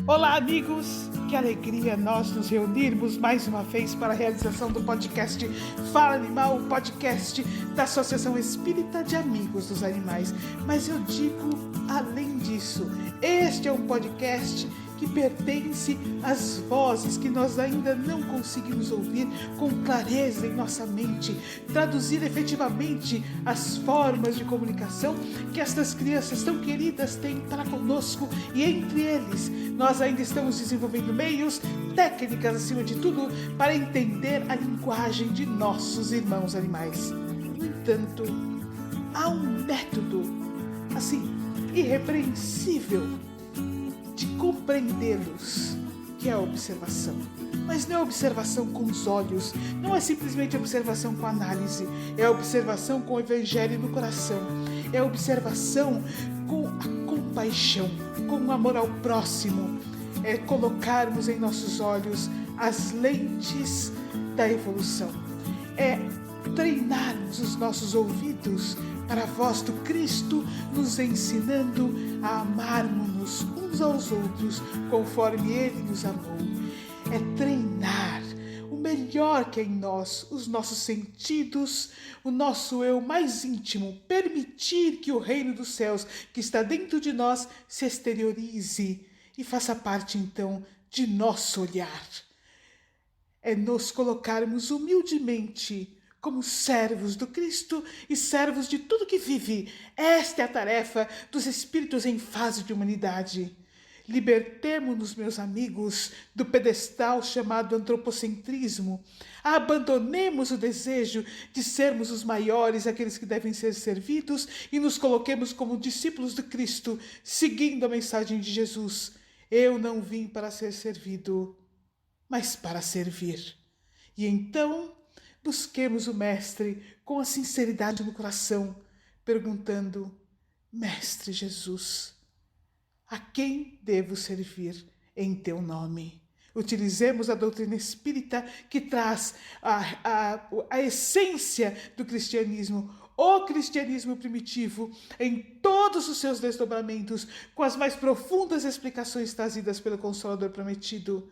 Olá, amigos! Que alegria nós nos reunirmos mais uma vez para a realização do podcast Fala Animal, o podcast da Associação Espírita de Amigos dos Animais. Mas eu digo além disso, este é um podcast que pertence às vozes que nós ainda não conseguimos ouvir com clareza em nossa mente, traduzir efetivamente as formas de comunicação que estas crianças tão queridas têm para conosco, e entre eles nós ainda estamos desenvolvendo meios, técnicas acima de tudo, para entender a linguagem de nossos irmãos animais. No entanto, há um método, assim, irrepreensível de compreendê-los, que é a observação. Mas não é observação com os olhos, não é simplesmente observação com análise, é observação com o evangelho no coração, é observação com a compaixão, com o amor ao próximo, é colocarmos em nossos olhos as lentes da evolução, é treinarmos os nossos ouvidos para a voz do Cristo nos ensinando a amarmos-nos uns aos outros conforme Ele nos amou. É treinar o melhor que é em nós, os nossos sentidos, o nosso eu mais íntimo, permitir que o reino dos céus que está dentro de nós se exteriorize e faça parte então de nosso olhar. É nos colocarmos humildemente como servos do Cristo e servos de tudo que vive. Esta é a tarefa dos espíritos em fase de humanidade. Libertemo-nos, meus amigos, do pedestal chamado antropocentrismo. Abandonemos o desejo de sermos os maiores, aqueles que devem ser servidos, e nos coloquemos como discípulos de Cristo, seguindo a mensagem de Jesus. Eu não vim para ser servido, mas para servir. E então busquemos o Mestre com a sinceridade no coração, perguntando: Mestre Jesus, a quem devo servir em teu nome? Utilizemos a doutrina espírita, que traz a essência do cristianismo, o cristianismo primitivo, em todos os seus desdobramentos, com as mais profundas explicações trazidas pelo Consolador prometido,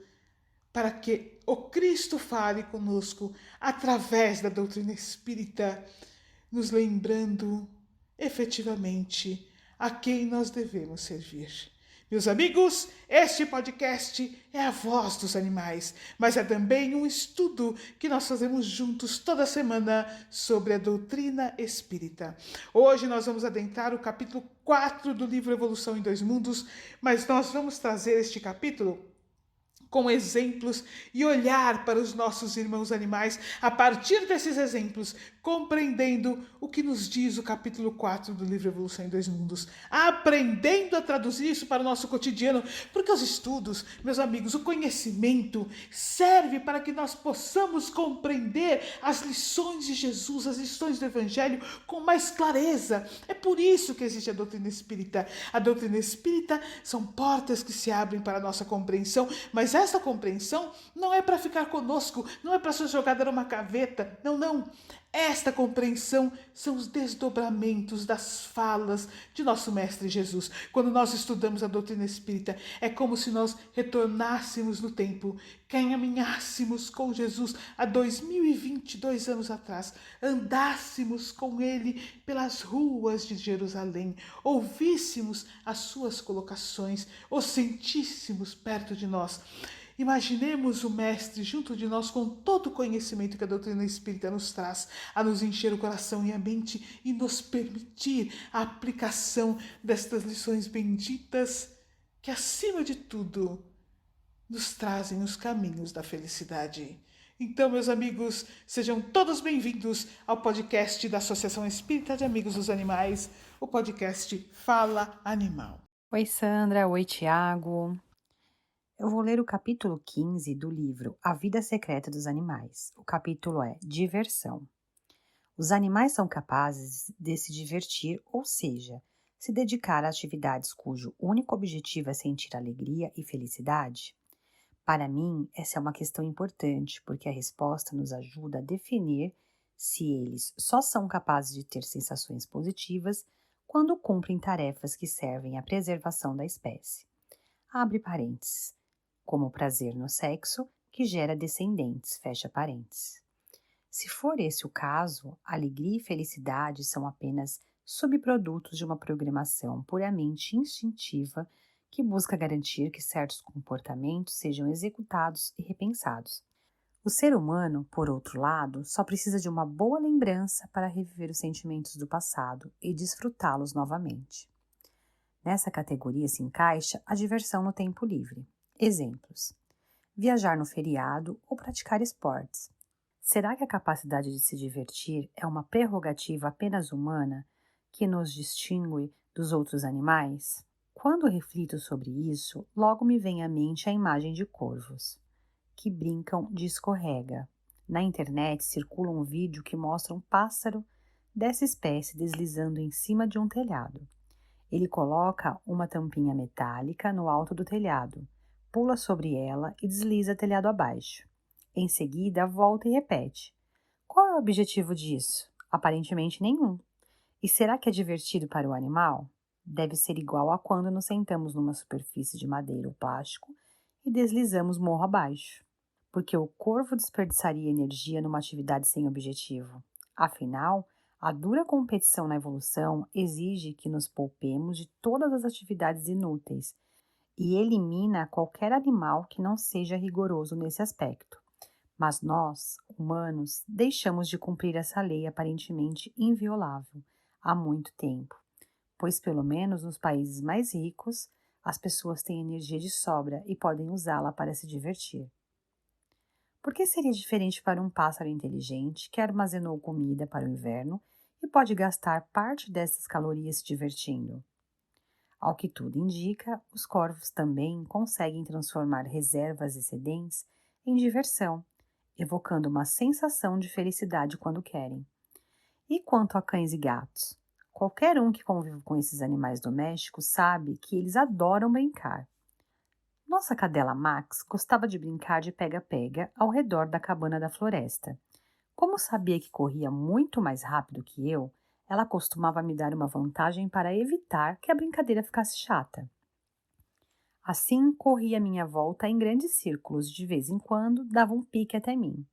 para que o Cristo fale conosco através da doutrina espírita, nos lembrando efetivamente a quem nós devemos servir. Meus amigos, este podcast é a voz dos animais, mas é também um estudo que nós fazemos juntos toda semana sobre a doutrina espírita. Hoje nós vamos adentrar o capítulo 4 do livro Evolução em Dois Mundos, mas nós vamos trazer este capítulo com exemplos e olhar para os nossos irmãos animais a partir desses exemplos, compreendendo o que nos diz o capítulo 4 do livro Evolução em Dois Mundos, aprendendo a traduzir isso para o nosso cotidiano, porque os estudos, meus amigos, o conhecimento serve para que nós possamos compreender as lições de Jesus, as lições do Evangelho com mais clareza. É por isso que existe a doutrina espírita. A doutrina espírita são portas que se abrem para a nossa compreensão, mas essa compreensão não é para ficar conosco, não é para ser jogada numa gaveta, não. Esta compreensão são os desdobramentos das falas de nosso Mestre Jesus. Quando nós estudamos a doutrina espírita, é como se nós retornássemos no tempo, caminhássemos com Jesus há 2022 anos atrás, andássemos com Ele pelas ruas de Jerusalém, ouvíssemos as suas colocações, o sentíssemos perto de nós. Imaginemos o Mestre junto de nós com todo o conhecimento que a doutrina espírita nos traz, a nos encher o coração e a mente e nos permitir a aplicação destas lições benditas que, acima de tudo, nos trazem os caminhos da felicidade. Então, meus amigos, sejam todos bem-vindos ao podcast da Associação Espírita de Amigos dos Animais, o podcast Fala Animal. Oi, Sandra. Oi, Tiago. Eu vou ler o capítulo 15 do livro A Vida Secreta dos Animais. O capítulo é Diversão. Os animais são capazes de se divertir, ou seja, se dedicar a atividades cujo único objetivo é sentir alegria e felicidade? Para mim, essa é uma questão importante, porque a resposta nos ajuda a definir se eles só são capazes de ter sensações positivas quando cumprem tarefas que servem à preservação da espécie. abre parênteses, como o prazer no sexo que gera descendentes, fecha parênteses. Se for esse o caso, alegria e felicidade são apenas subprodutos de uma programação puramente instintiva que busca garantir que certos comportamentos sejam executados e repensados. O ser humano, por outro lado, só precisa de uma boa lembrança para reviver os sentimentos do passado e desfrutá-los novamente. Nessa categoria se encaixa a diversão no tempo livre. Exemplos: viajar no feriado ou praticar esportes. Será que a capacidade de se divertir é uma prerrogativa apenas humana que nos distingue dos outros animais? Quando reflito sobre isso, logo me vem à mente a imagem de corvos, que brincam de escorrega. Na internet circula um vídeo que mostra um pássaro dessa espécie deslizando em cima de um telhado. Ele coloca uma tampinha metálica no alto do telhado, pula sobre ela e desliza telhado abaixo. Em seguida, volta e repete. Qual é o objetivo disso? Aparentemente nenhum. E será que é divertido para o animal? Deve ser igual a quando nos sentamos numa superfície de madeira ou plástico e deslizamos morro abaixo. Porque o corvo desperdiçaria energia numa atividade sem objetivo. Afinal, a dura competição na evolução exige que nos poupemos de todas as atividades inúteis e elimina qualquer animal que não seja rigoroso nesse aspecto. Mas nós, humanos, deixamos de cumprir essa lei aparentemente inviolável há muito tempo, pois pelo menos nos países mais ricos, as pessoas têm energia de sobra e podem usá-la para se divertir. Por que seria diferente para um pássaro inteligente que armazenou comida para o inverno e pode gastar parte dessas calorias se divertindo? Ao que tudo indica, os corvos também conseguem transformar reservas excedentes em diversão, evocando uma sensação de felicidade quando querem. E quanto a cães e gatos? Qualquer um que convive com esses animais domésticos sabe que eles adoram brincar. Nossa cadela Max gostava de brincar de pega-pega ao redor da cabana da floresta. Como sabia que corria muito mais rápido que eu, ela costumava me dar uma vantagem para evitar que a brincadeira ficasse chata. Assim, corria à minha volta em grandes círculos e de vez em quando dava um pique até mim.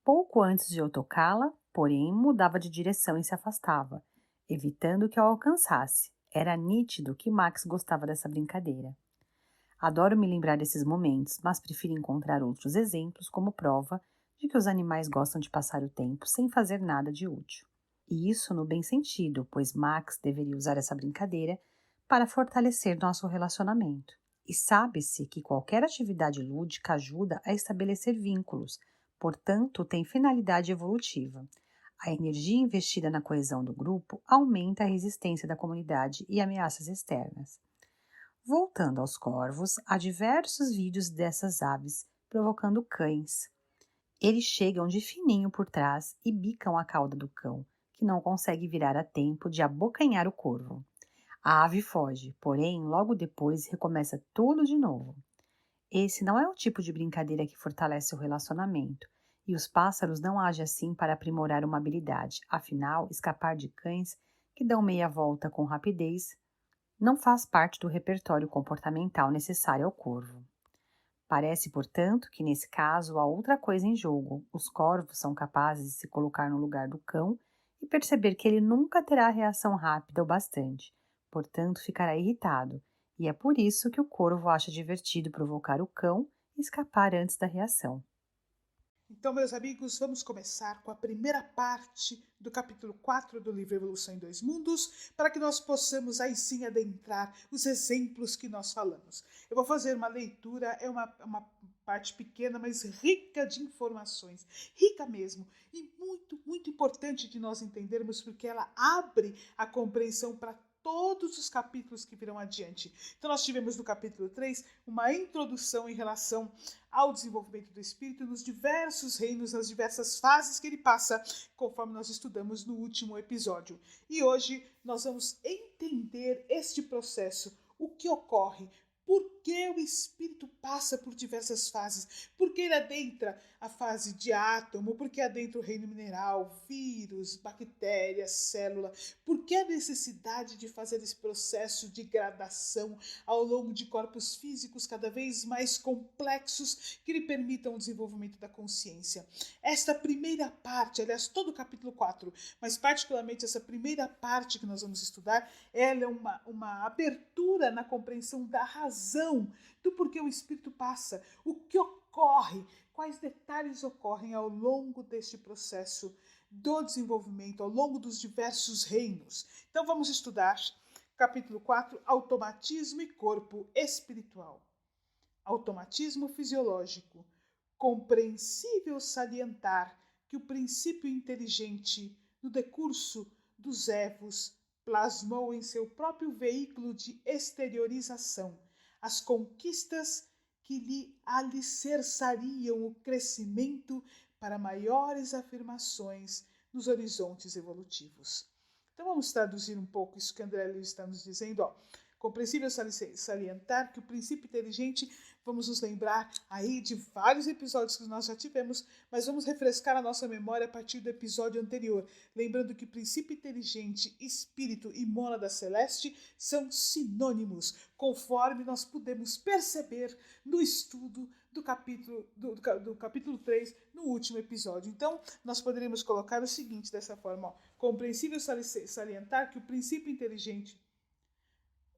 Pouco antes de eu tocá-la, porém, mudava de direção e se afastava, evitando que eu alcançasse. Era nítido que Max gostava dessa brincadeira. Adoro me lembrar desses momentos, mas prefiro encontrar outros exemplos como prova de que os animais gostam de passar o tempo sem fazer nada de útil. E isso no bem sentido, pois Max deveria usar essa brincadeira para fortalecer nosso relacionamento. E sabe-se que qualquer atividade lúdica ajuda a estabelecer vínculos, portanto, tem finalidade evolutiva. A energia investida na coesão do grupo aumenta a resistência da comunidade e ameaças externas. Voltando aos corvos, há diversos vídeos dessas aves provocando cães. Eles chegam de fininho por trás e bicam a cauda do cão, que não consegue virar a tempo de abocanhar o corvo. A ave foge, porém, logo depois recomeça tudo de novo. Esse não é o tipo de brincadeira que fortalece o relacionamento, e os pássaros não agem assim para aprimorar uma habilidade. Afinal, escapar de cães que dão meia volta com rapidez não faz parte do repertório comportamental necessário ao corvo. Parece, portanto, que nesse caso há outra coisa em jogo. Os corvos são capazes de se colocar no lugar do cão e perceber que ele nunca terá reação rápida o bastante, portanto ficará irritado, e é por isso que o corvo acha divertido provocar o cão e escapar antes da reação. Então, meus amigos, vamos começar com a primeira parte do capítulo 4 do livro Evolução em Dois Mundos, para que nós possamos aí sim adentrar os exemplos que nós falamos. Eu vou fazer uma leitura, é uma parte pequena, mas rica de informações, rica mesmo, e muito, muito importante de nós entendermos, porque ela abre a compreensão para todos os capítulos que virão adiante. Então nós tivemos no capítulo 3 uma introdução em relação ao desenvolvimento do espírito nos diversos reinos, nas diversas fases que ele passa, conforme nós estudamos no último episódio. E hoje nós vamos entender este processo, o que ocorre, por que o espírito passa por diversas fases, porque ele adentra a fase de átomo, porque adentra o reino mineral, vírus, bactéria, célula, porque a necessidade de fazer esse processo de gradação ao longo de corpos físicos cada vez mais complexos que lhe permitam o desenvolvimento da consciência. Esta primeira parte, aliás, todo o capítulo 4, mas particularmente essa primeira parte que nós vamos estudar, ela é uma abertura na compreensão da razão do porquê o espírito passa, o que ocorre, quais detalhes ocorrem ao longo deste processo do desenvolvimento, ao longo dos diversos reinos. Então vamos estudar capítulo 4, automatismo e corpo espiritual. Automatismo fisiológico. Compreensível salientar que o princípio inteligente, no decurso dos evos, plasmou em seu próprio veículo de exteriorização as conquistas que lhe alicerçariam o crescimento para maiores afirmações nos horizontes evolutivos. Então vamos traduzir um pouco isso que André Luiz está nos dizendo. Compreensível salientar que o princípio inteligente, vamos nos lembrar aí de vários episódios que nós já tivemos, mas vamos refrescar a nossa memória a partir do episódio anterior, lembrando que princípio inteligente, espírito e mônada celeste são sinônimos, conforme nós podemos perceber no estudo do capítulo 3, no último episódio. Então, nós poderíamos colocar o seguinte dessa forma. Compreensível salientar que o princípio inteligente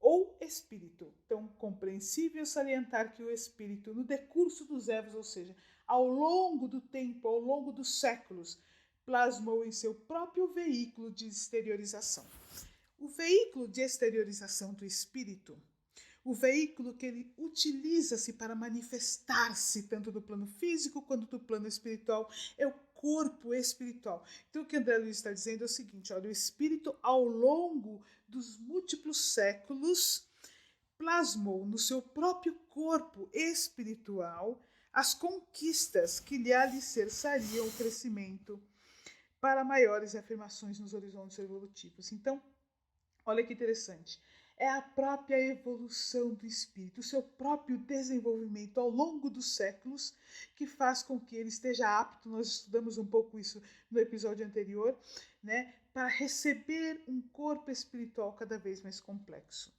ou espírito. Então, compreensível salientar que o espírito, no decurso dos evos, ou seja, ao longo do tempo, ao longo dos séculos, plasmou em seu próprio veículo de exteriorização. O veículo de exteriorização do espírito, o veículo que ele utiliza-se para manifestar-se tanto do plano físico quanto do plano espiritual, é o corpo espiritual. Então o que André Luiz está dizendo é o seguinte, olha, o espírito ao longo dos múltiplos séculos plasmou no seu próprio corpo espiritual as conquistas que lhe alicerçariam o crescimento para maiores afirmações nos horizontes evolutivos. Então, olha que interessante. É a própria evolução do espírito, o seu próprio desenvolvimento ao longo dos séculos que faz com que ele esteja apto, nós estudamos um pouco isso no episódio anterior, né, para receber um corpo espiritual cada vez mais complexo.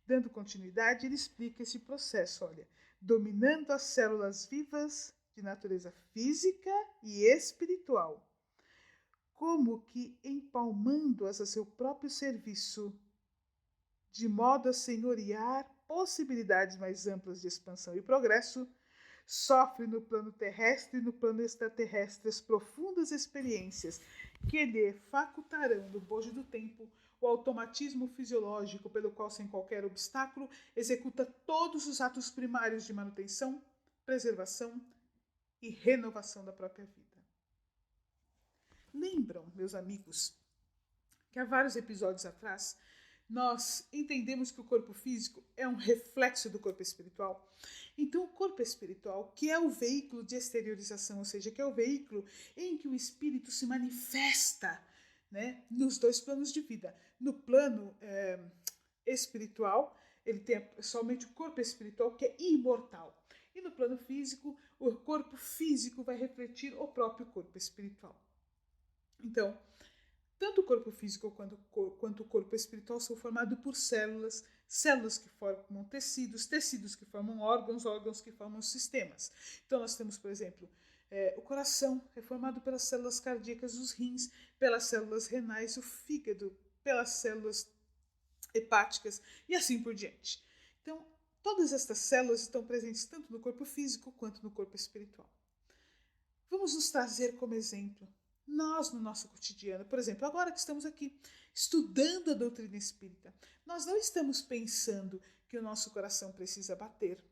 Dando continuidade, ele explica esse processo, olha, dominando as células vivas de natureza física e espiritual, como que empalmando-as a seu próprio serviço, de modo a senhorear possibilidades mais amplas de expansão e progresso, sofre no plano terrestre e no plano extraterrestre as profundas experiências que lhe facultarão, no bojo do tempo, o automatismo fisiológico pelo qual, sem qualquer obstáculo, executa todos os atos primários de manutenção, preservação e renovação da própria vida. Lembram, meus amigos, que há vários episódios atrás nós entendemos que o corpo físico é um reflexo do corpo espiritual. Então, o corpo espiritual, que é o veículo de exteriorização, ou seja, que é o veículo em que o espírito se manifesta, né, nos dois planos de vida. No plano espiritual, ele tem somente o corpo espiritual, que é imortal. E no plano físico, o corpo físico vai refletir o próprio corpo espiritual. Então, tanto o corpo físico quanto o corpo espiritual são formados por células, células que formam tecidos, tecidos que formam órgãos, órgãos que formam sistemas. Então nós temos, por exemplo, o coração é formado pelas células cardíacas, os rins, pelas células renais, o fígado, pelas células hepáticas e assim por diante. Então, todas estas células estão presentes tanto no corpo físico quanto no corpo espiritual. Vamos nos trazer como exemplo nós no nosso cotidiano. Por exemplo, agora que estamos aqui estudando a doutrina espírita, nós não estamos pensando que o nosso coração precisa bater.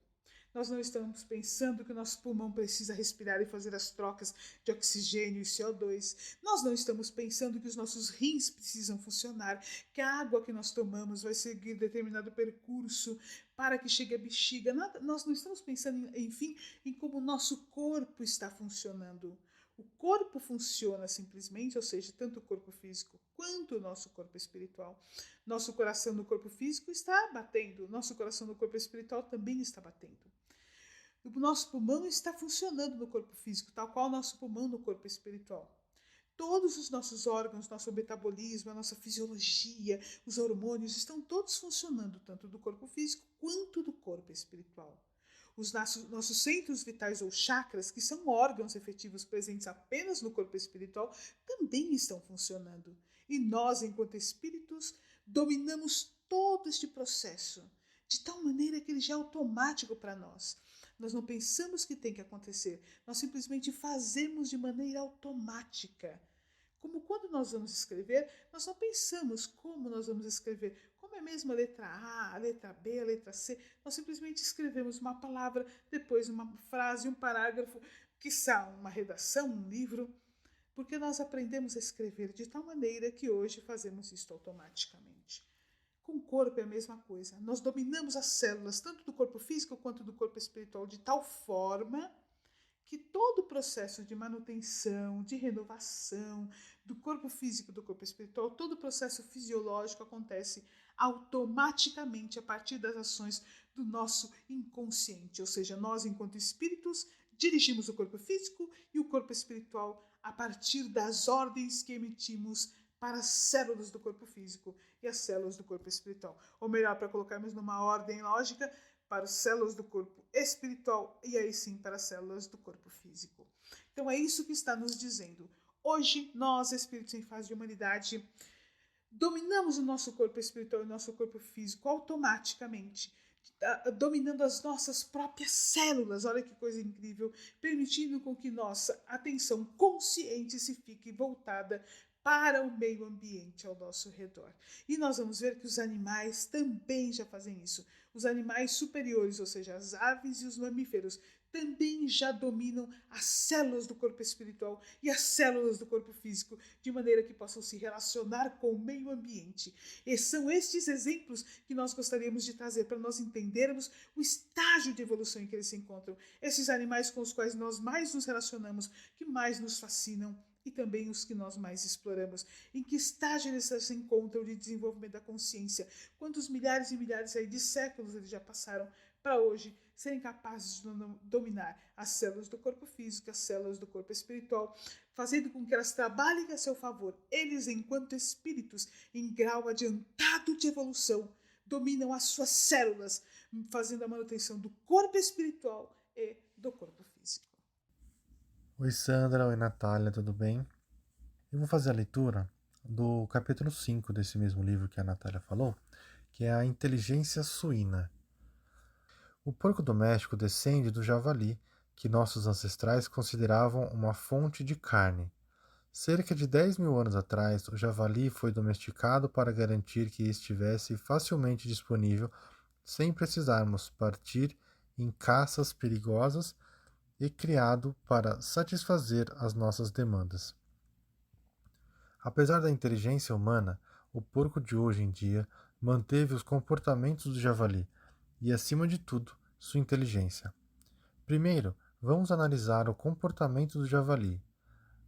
Nós não estamos pensando que o nosso pulmão precisa respirar e fazer as trocas de oxigênio e CO2. Nós não estamos pensando que os nossos rins precisam funcionar, que a água que nós tomamos vai seguir determinado percurso para que chegue à bexiga. Nós não estamos pensando, enfim, em como o nosso corpo está funcionando. O corpo funciona simplesmente, ou seja, tanto o corpo físico quanto o nosso corpo espiritual. Nosso coração no corpo físico está batendo, nosso coração no corpo espiritual também está batendo. O nosso pulmão está funcionando no corpo físico, tal qual o nosso pulmão no corpo espiritual. Todos os nossos órgãos, nosso metabolismo, a nossa fisiologia, os hormônios estão todos funcionando, tanto do corpo físico quanto do corpo espiritual. Os nossos centros vitais ou chakras, que são órgãos efetivos presentes apenas no corpo espiritual, também estão funcionando. E nós, enquanto espíritos, dominamos todo este processo, de tal maneira que ele já é automático para nós. Nós não pensamos que tem que acontecer, nós simplesmente fazemos de maneira automática. Como quando nós vamos escrever, nós não pensamos como nós vamos escrever, como é mesmo a letra A, a letra B, a letra C, nós simplesmente escrevemos uma palavra, depois uma frase, um parágrafo, quiçá uma redação, um livro, porque nós aprendemos a escrever de tal maneira que hoje fazemos isto automaticamente. Com o corpo é a mesma coisa. Nós dominamos as células, tanto do corpo físico quanto do corpo espiritual, de tal forma que todo o processo de manutenção, de renovação do corpo físico e do corpo espiritual, todo o processo fisiológico acontece automaticamente a partir das ações do nosso inconsciente. Ou seja, nós, enquanto espíritos, dirigimos o corpo físico e o corpo espiritual a partir das ordens que emitimos para as células do corpo físico e as células do corpo espiritual. Ou melhor, para colocarmos numa ordem lógica, para as células do corpo espiritual e aí sim para as células do corpo físico. Então é isso que está nos dizendo. Hoje, nós, espíritos em fase de humanidade, dominamos o nosso corpo espiritual e o nosso corpo físico automaticamente, dominando as nossas próprias células, olha que coisa incrível, permitindo com que nossa atenção consciente se fique voltada para o meio ambiente ao nosso redor. E nós vamos ver que os animais também já fazem isso. Os animais superiores, ou seja, as aves e os mamíferos, também já dominam as células do corpo espiritual e as células do corpo físico, de maneira que possam se relacionar com o meio ambiente. E são estes exemplos que nós gostaríamos de trazer para nós entendermos o estágio de evolução em que eles se encontram. Esses animais com os quais nós mais nos relacionamos, que mais nos fascinam, e também os que nós mais exploramos. Em que estágio eles se encontram de desenvolvimento da consciência? Quantos milhares e milhares aí de séculos eles já passaram para hoje serem capazes de dominar as células do corpo físico, as células do corpo espiritual, fazendo com que elas trabalhem a seu favor. Eles, enquanto espíritos em grau adiantado de evolução, dominam as suas células, fazendo a manutenção do corpo espiritual e do corpo físico. Oi Sandra, oi Natália, tudo bem? Eu vou fazer a leitura do capítulo 5 desse mesmo livro que a Natália falou, que é a inteligência suína. O porco doméstico descende do javali, que nossos ancestrais consideravam uma fonte de carne. Cerca de 10 mil anos atrás, o javali foi domesticado para garantir que estivesse facilmente disponível sem precisarmos partir em caças perigosas e criado para satisfazer as nossas demandas. Apesar da inteligência humana, o porco de hoje em dia manteve os comportamentos do javali e, acima de tudo, sua inteligência. Primeiro, vamos analisar o comportamento do javali.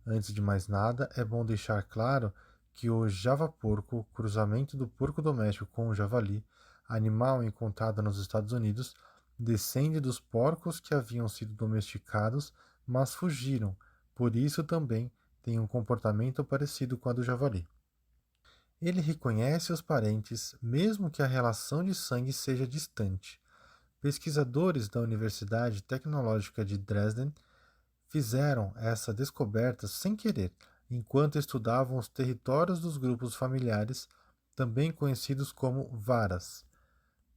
Antes de mais nada, é bom deixar claro que o javaporco, cruzamento do porco doméstico com o javali, animal encontrado nos Estados Unidos, descende dos porcos que haviam sido domesticados, mas fugiram, por isso também tem um comportamento parecido com a do javali. Ele reconhece os parentes, mesmo que a relação de sangue seja distante. Pesquisadores da Universidade Tecnológica de Dresden fizeram essa descoberta sem querer, enquanto estudavam os territórios dos grupos familiares, também conhecidos como varas.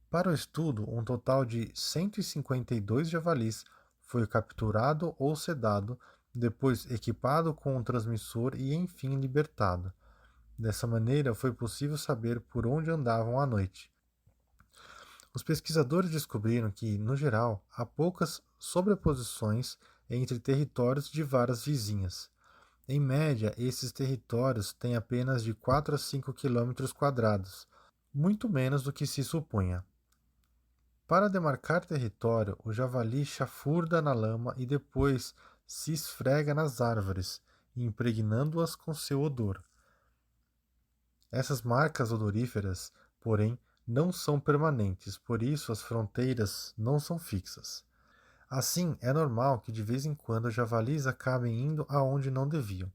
Para o estudo, um total de 152 javalis foi capturado ou sedado, depois equipado com um transmissor e enfim libertado. Dessa maneira, foi possível saber por onde andavam à noite. Os pesquisadores descobriram que, no geral, há poucas sobreposições entre territórios de varas vizinhas. Em média, esses territórios têm apenas de 4 a 5 km², muito menos do que se supunha. Para demarcar território, o javali chafurda na lama e depois se esfrega nas árvores, impregnando-as com seu odor. Essas marcas odoríferas, porém, não são permanentes, por isso as fronteiras não são fixas. Assim, é normal que de vez em quando os javalis acabem indo aonde não deviam.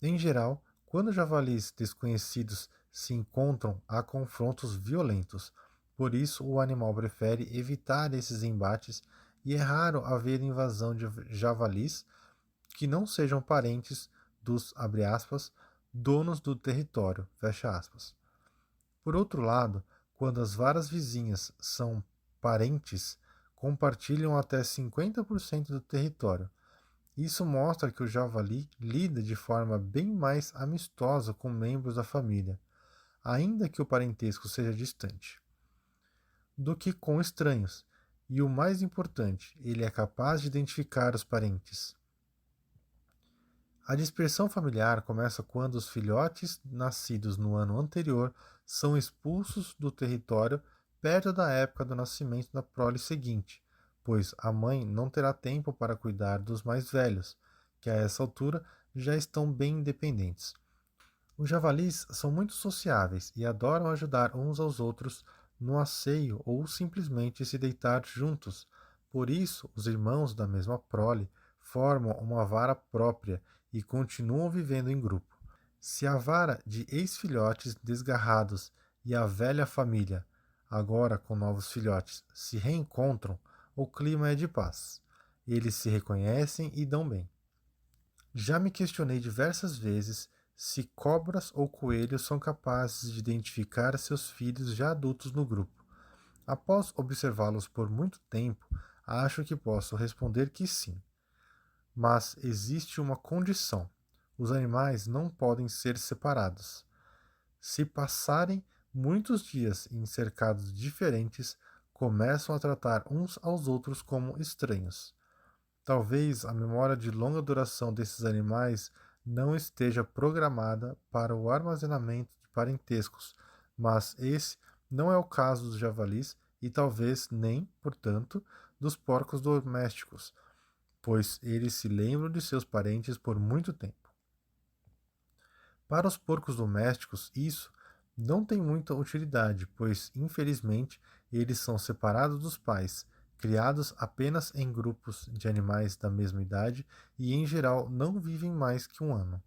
Em geral, quando javalis desconhecidos se encontram, há confrontos violentos. Por isso, o animal prefere evitar esses embates e é raro haver invasão de javalis que não sejam parentes dos, abre aspas, donos do território, fecha aspas. Por outro lado, quando as varas vizinhas são parentes, compartilham até 50% do território. Isso mostra que o javali lida de forma bem mais amistosa com membros da família, ainda que o parentesco seja distante, do que com estranhos. E o mais importante, ele é capaz de identificar os parentes. A dispersão familiar começa quando os filhotes nascidos no ano anterior são expulsos do território perto da época do nascimento da prole seguinte, pois a mãe não terá tempo para cuidar dos mais velhos, que a essa altura já estão bem independentes. Os javalis são muito sociáveis e adoram ajudar uns aos outros no asseio ou simplesmente se deitar juntos. Por isso, os irmãos da mesma prole formam uma vara própria e continuam vivendo em grupo. Se a vara de ex-filhotes desgarrados e a velha família, agora com novos filhotes, se reencontram, o clima é de paz. Eles se reconhecem e dão bem. Já me questionei diversas vezes se cobras ou coelhos são capazes de identificar seus filhos já adultos no grupo. Após observá-los por muito tempo, acho que posso responder que sim. Mas existe uma condição: os animais não podem ser separados. Se passarem muitos dias em cercados diferentes, começam a tratar uns aos outros como estranhos. Talvez a memória de longa duração desses animais não esteja programada para o armazenamento de parentescos, mas esse não é o caso dos javalis e talvez nem, portanto, dos porcos domésticos, pois eles se lembram de seus parentes por muito tempo. Para os porcos domésticos, isso não tem muita utilidade, pois, infelizmente, eles são separados dos pais, criados apenas em grupos de animais da mesma idade e, em geral, não vivem mais que um ano.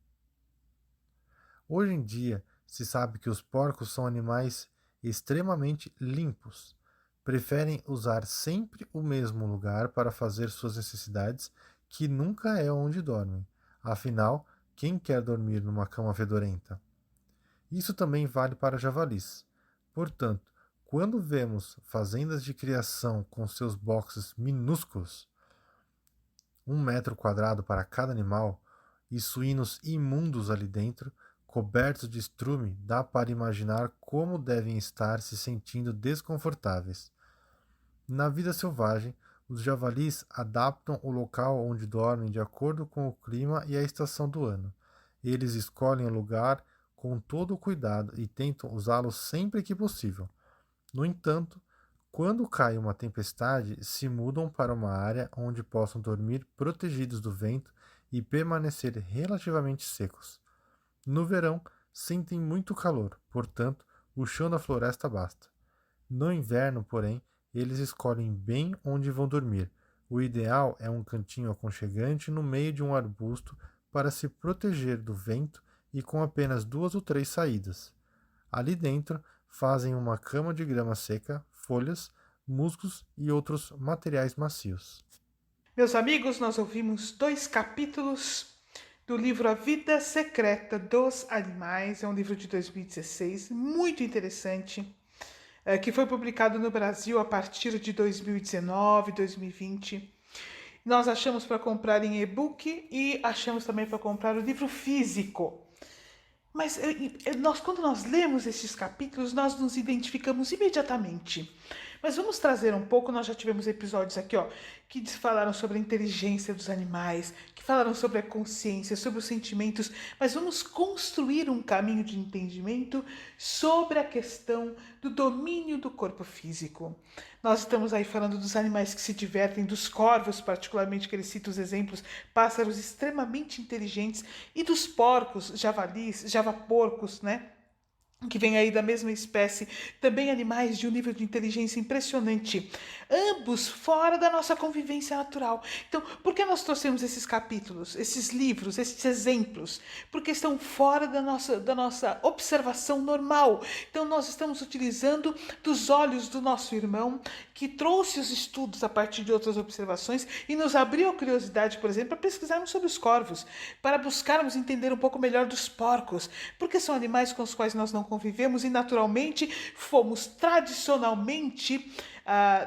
Hoje em dia, se sabe que os porcos são animais extremamente limpos. Preferem usar sempre o mesmo lugar para fazer suas necessidades, que nunca é onde dormem. Afinal, quem quer dormir numa cama fedorenta? Isso também vale para javalis. Portanto, quando vemos fazendas de criação com seus boxes minúsculos, 1 metro quadrado para cada animal, e suínos imundos ali dentro, cobertos de estrume, dá para imaginar como devem estar se sentindo desconfortáveis. Na vida selvagem, os javalis adaptam o local onde dormem de acordo com o clima e a estação do ano. Eles escolhem o lugar com todo o cuidado e tentam usá-lo sempre que possível. No entanto, quando cai uma tempestade, se mudam para uma área onde possam dormir protegidos do vento e permanecer relativamente secos. No verão, sentem muito calor, portanto, o chão da floresta basta. No inverno, porém, eles escolhem bem onde vão dormir. O ideal é um cantinho aconchegante no meio de um arbusto para se proteger do vento e com apenas 2 ou 3 saídas. Ali dentro, fazem uma cama de grama seca, folhas, musgos e outros materiais macios. Meus amigos, nós ouvimos 2 capítulos do livro A Vida Secreta dos Animais. É um livro de 2016, muito interessante, que foi publicado no Brasil a partir de 2019, 2020. Nós achamos para comprar em e-book e achamos também para comprar o livro físico. Mas quando nós lemos esses capítulos, nós nos identificamos imediatamente, Mas vamos trazer um pouco, nós já tivemos episódios aqui, que falaram sobre a inteligência dos animais, que falaram sobre a consciência, sobre os sentimentos, mas vamos construir um caminho de entendimento sobre a questão do domínio do corpo físico. Nós estamos aí falando dos animais que se divertem, dos corvos, particularmente, que ele cita os exemplos, pássaros extremamente inteligentes, e dos porcos, javalis, javaporcos, né? Que vem aí da mesma espécie, também animais de um nível de inteligência impressionante, ambos fora da nossa convivência natural. Então, por que nós trouxemos esses capítulos, esses livros, esses exemplos? Porque estão fora da nossa observação normal. Então, nós estamos utilizando dos olhos do nosso irmão, que trouxe os estudos a partir de outras observações e nos abriu a curiosidade, por exemplo, para pesquisarmos sobre os corvos, para buscarmos entender um pouco melhor dos porcos, porque são animais com os quais nós não convivemos e naturalmente fomos tradicionalmente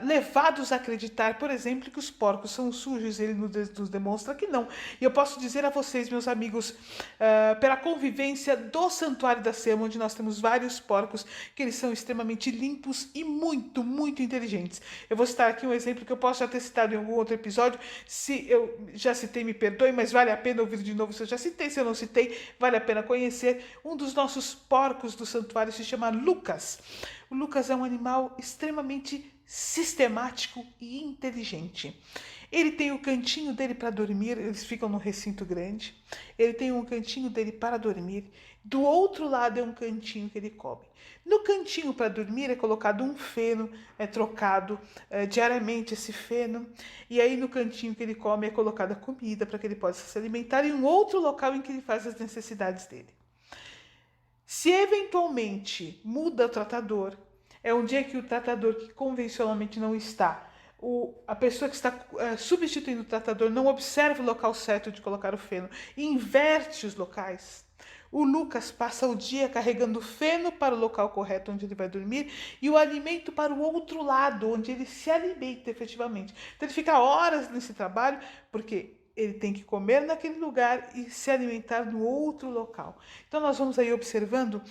levados a acreditar, por exemplo, que os porcos são sujos. Ele nos demonstra que não. E eu posso dizer a vocês, meus amigos, pela convivência do Santuário da Sema, onde nós temos vários porcos, que eles são extremamente limpos e muito, muito inteligentes. Eu vou citar aqui um exemplo que eu posso já ter citado em algum outro episódio. Se eu já citei, me perdoe, mas vale a pena ouvir de novo se eu já citei. Se eu não citei, vale a pena conhecer. Um dos nossos porcos do santuário se chama Lucas. O Lucas é um animal extremamente sistemático e inteligente. Ele tem o cantinho dele para dormir, eles ficam num recinto grande. Ele tem um cantinho dele para dormir. Do outro lado é um cantinho que ele come. No cantinho para dormir é colocado um feno, é trocado diariamente esse feno. E aí no cantinho que ele come é colocada comida para que ele possa se alimentar, e um outro local em que ele faz as necessidades dele. Se eventualmente muda o tratador, é um dia que o tratador, que convencionalmente não está, a pessoa que está substituindo o tratador não observa o local certo de colocar o feno e inverte os locais, o Lucas passa o dia carregando o feno para o local correto onde ele vai dormir e o alimento para o outro lado, onde ele se alimenta efetivamente. Então ele fica horas nesse trabalho, porque ele tem que comer naquele lugar e se alimentar no outro local. Então nós vamos aí observando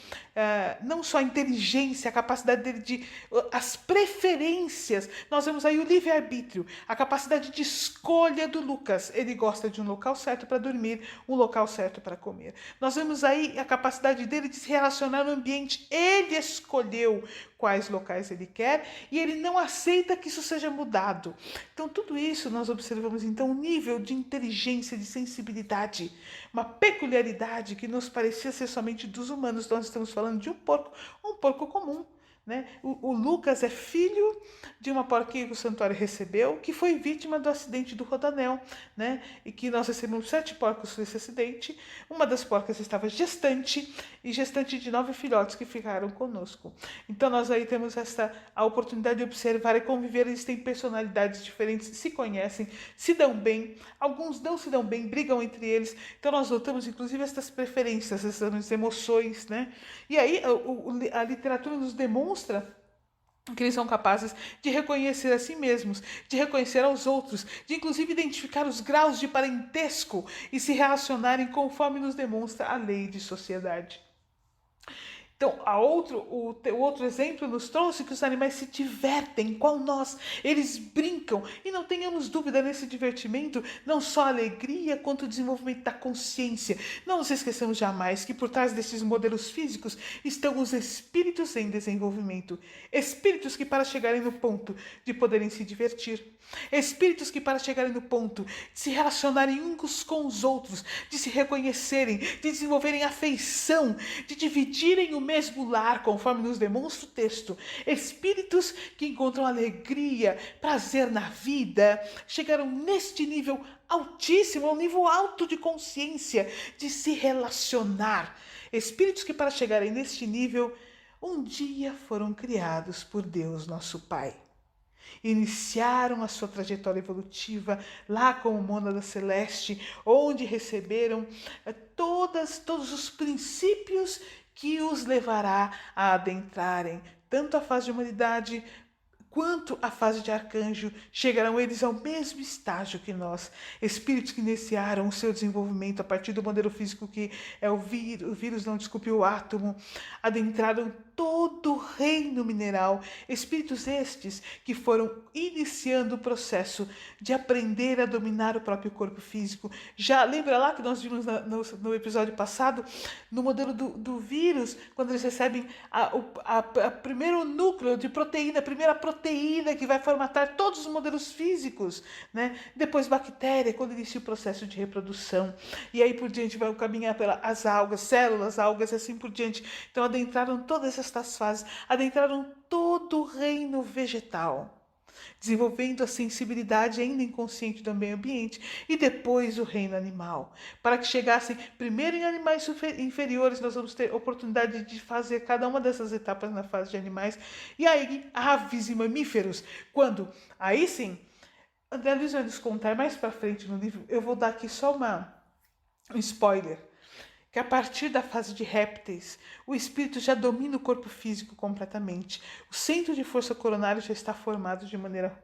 não só a inteligência, a capacidade dele as preferências, nós vemos aí o livre-arbítrio, a capacidade de escolha do Lucas. Ele gosta de um local certo para dormir, um local certo para comer. Nós vemos aí a capacidade dele de se relacionar no ambiente. Ele escolheu quais locais ele quer e ele não aceita que isso seja mudado. Então tudo isso nós observamos então um nível de inteligência, de sensibilidade, uma peculiaridade que nos parecia ser somente dos humanos. Nós estamos falando de um porco comum, né? O Lucas é filho de uma porquinha que o santuário recebeu, que foi vítima do acidente do Rodanel, né? E que nós recebemos 7 porcos nesse acidente. Uma das porcas estava gestante, e gestante de 9 filhotes que ficaram conosco. Então nós aí temos a oportunidade de observar e conviver. Eles têm personalidades diferentes, se conhecem, se dão bem, alguns não se dão bem, brigam entre eles. Então nós notamos inclusive essas preferências, essas emoções, né? E aí a literatura nos demonstra que eles são capazes de reconhecer a si mesmos, de reconhecer aos outros, de inclusive identificar os graus de parentesco e se relacionarem conforme nos demonstra a lei de sociedade. Então, o outro exemplo nos trouxe que os animais se divertem, qual nós, eles brincam, e não tenhamos dúvida nesse divertimento, não só a alegria, quanto o desenvolvimento da consciência. Não nos esqueçamos jamais que por trás desses modelos físicos estão os espíritos em desenvolvimento, espíritos que para chegarem no ponto de poderem se divertir, espíritos que para chegarem no ponto de se relacionarem uns com os outros, de se reconhecerem, de desenvolverem afeição, de dividirem o mesmo lar, conforme nos demonstra o texto, espíritos que encontram alegria, prazer na vida, chegaram neste nível altíssimo, um nível alto de consciência, de se relacionar, espíritos que para chegarem neste nível, um dia foram criados por Deus, nosso Pai. Iniciaram a sua trajetória evolutiva lá como mônada celeste, onde receberam todos os princípios que os levará a adentrarem tanto a fase de humanidade quanto a fase de arcanjo. Chegarão eles ao mesmo estágio que nós, espíritos que iniciaram o seu desenvolvimento a partir do modelo físico que é o vírus, o átomo, adentraram todo o reino mineral, espíritos estes que foram iniciando o processo de aprender a dominar o próprio corpo físico. Já lembra lá que nós vimos no episódio passado, no modelo do vírus, quando eles recebem a primeiro núcleo de proteína, a primeira proteína que vai formatar todos os modelos físicos, né? Depois bactéria, quando inicia o processo de reprodução, e aí por diante vai caminhar pelas algas, células, algas e assim por diante. Então adentraram todas estas fases, adentraram todo o reino vegetal, desenvolvendo a sensibilidade ainda inconsciente do meio ambiente, e depois o reino animal, para que chegassem primeiro em animais inferiores. Nós vamos ter oportunidade de fazer cada uma dessas etapas na fase de animais, e aí aves e mamíferos, quando aí sim André Luiz vai nos contar mais para frente no livro. Eu vou dar aqui só um spoiler, que a partir da fase de répteis, o espírito já domina o corpo físico completamente. O centro de força coronário já está formado de maneira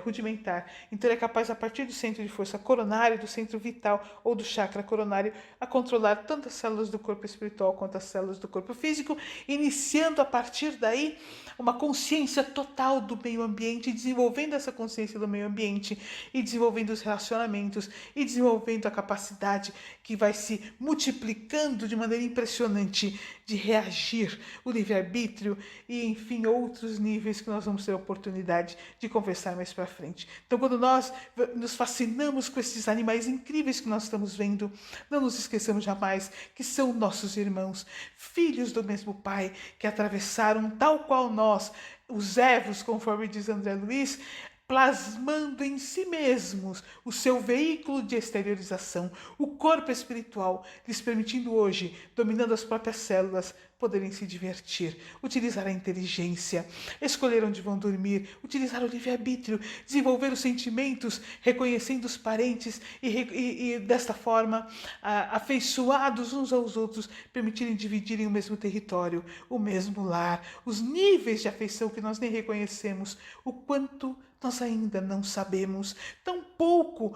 rudimentar. Então ele é capaz, a partir do centro de força coronário, do centro vital ou do chakra coronário, a controlar tanto as células do corpo espiritual quanto as células do corpo físico, iniciando a partir daí uma consciência total do meio ambiente, desenvolvendo essa consciência do meio ambiente e desenvolvendo os relacionamentos e desenvolvendo a capacidade que vai se multiplicando de maneira impressionante de reagir, o livre-arbítrio e, enfim, outros níveis que nós vamos ter a oportunidade de conversar mais para frente. Então, quando nós nos fascinamos com esses animais incríveis que nós estamos vendo, não nos esqueçamos jamais que são nossos irmãos, filhos do mesmo Pai, que atravessaram, tal qual nós, os Evos, conforme diz André Luiz, plasmando em si mesmos o seu veículo de exteriorização, o corpo espiritual, lhes permitindo hoje, dominando as próprias células, poderem se divertir, utilizar a inteligência, escolher onde vão dormir, utilizar o livre-arbítrio, desenvolver os sentimentos, reconhecendo os parentes e desta forma, afeiçoados uns aos outros, permitirem dividirem o mesmo território, o mesmo lar, os níveis de afeição que nós nem reconhecemos, o quanto nós ainda não sabemos. Tão pouco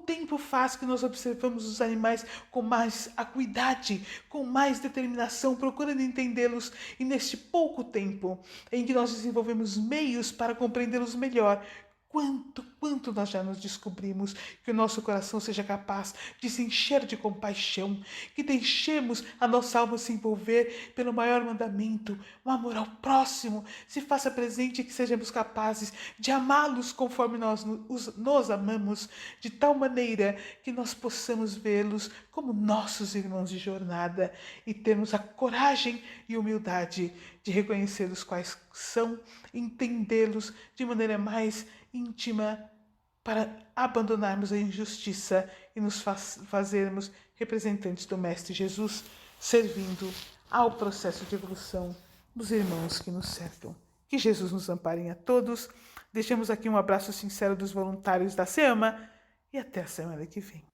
tempo faz que nós observamos os animais com mais acuidade, com mais determinação, procurando entendê-los, e neste pouco tempo em que nós desenvolvemos meios para compreendê-los melhor, quanto nós já nos descobrimos, que o nosso coração seja capaz de se encher de compaixão, que deixemos a nossa alma se envolver pelo maior mandamento, o amor ao próximo, se faça presente e que sejamos capazes de amá-los conforme nós nos amamos, de tal maneira que nós possamos vê-los como nossos irmãos de jornada e termos a coragem e humildade de reconhecê-los quais são, entendê-los de maneira mais íntima, para abandonarmos a injustiça e nos fazermos representantes do Mestre Jesus, servindo ao processo de evolução dos irmãos que nos cercam. Que Jesus nos ampare a todos. Deixamos aqui um abraço sincero dos voluntários da SEAMA e até a semana que vem.